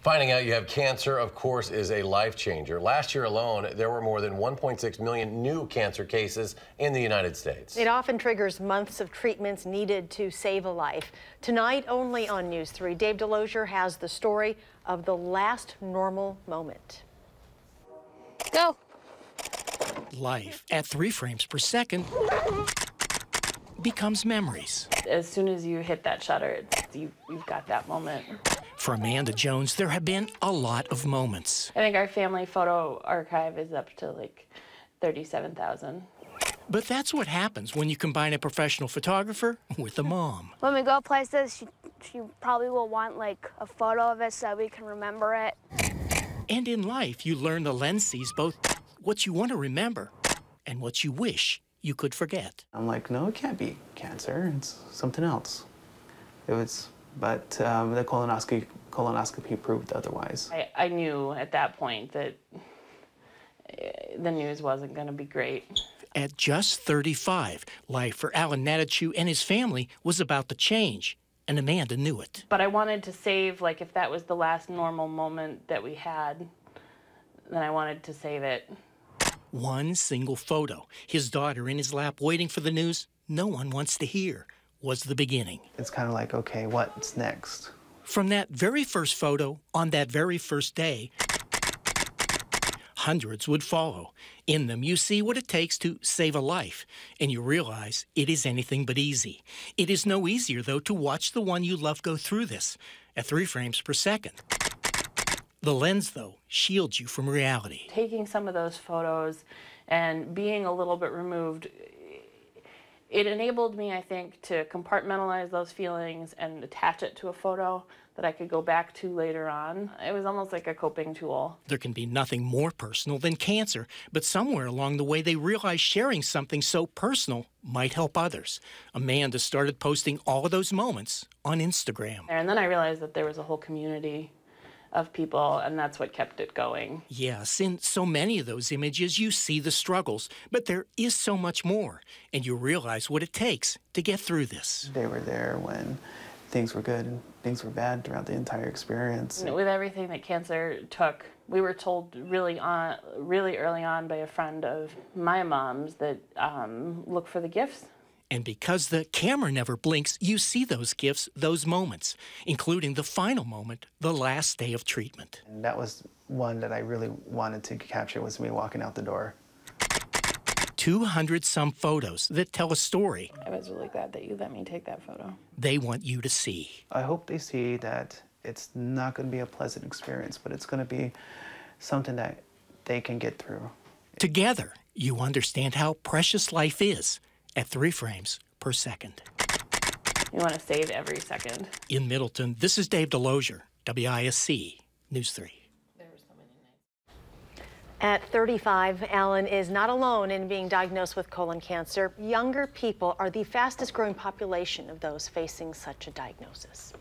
Finding out you have cancer, of course, is a life changer. Last year alone, there were more than 1.6 million new cancer cases in the United States. It often triggers months of treatments needed to save a life. Tonight, only on News 3, Dave Delozier has the story of the last normal moment. Go. Life at 3 frames per second becomes memories. As soon as you hit that shutter, you've got that moment. For Amanda Jones, there have been a lot of moments. I think our family photo archive is up to like 37,000. But that's what happens when you combine a professional photographer with a mom. When we go places, she probably will want like a photo of it so we can remember it. And in life, you learn the lens sees both what you want to remember and what you wish you could forget. I'm like, no, it can't be cancer. It's something else. But the colonoscopy proved otherwise. I knew at that point that the news wasn't going to be great. At just 35, life for Alan Natachu and his family was about to change, and Amanda knew it. But I wanted to save, like, if that was the last normal moment that we had, then I wanted to save it. One single photo, his daughter in his lap waiting for the news no one wants to hear, was the beginning. It's kind of like, okay, what's next? From that very first photo, on that very first day, hundreds would follow. In them, you see what it takes to save a life, and you realize it is anything but easy. It is no easier, though, to watch the one you love go through this at 3 frames per second. The lens, though, shields you from reality. Taking some of those photos and being a little bit removed, it enabled me, I think, to compartmentalize those feelings and attach it to a photo that I could go back to later on. It was almost like a coping tool. There can be nothing more personal than cancer, but somewhere along the way they realized sharing something so personal might help others. Amanda started posting all of those moments on Instagram. And then I realized that there was a whole community of people, and that's what kept it going. Yes, in so many of those images, you see the struggles, but there is so much more, and you realize what it takes to get through this. They were there when things were good and things were bad throughout the entire experience. With everything that cancer took, we were told really early on by a friend of my mom's that look for the gifts. And because the camera never blinks, you see those gifts, those moments, including the final moment, the last day of treatment. And that was one that I really wanted to capture, was me walking out the door. 200-some photos that tell a story. I was really glad that you let me take that photo. They want you to see. I hope they see that it's not going to be a pleasant experience, but it's going to be something that they can get through. Together, you understand how precious life is at 3 frames per second. You want to save every second. In Middleton, this is Dave Delozier, WISC News 3. At 35, Alan is not alone in being diagnosed with colon cancer. Younger people are the fastest growing population of those facing such a diagnosis.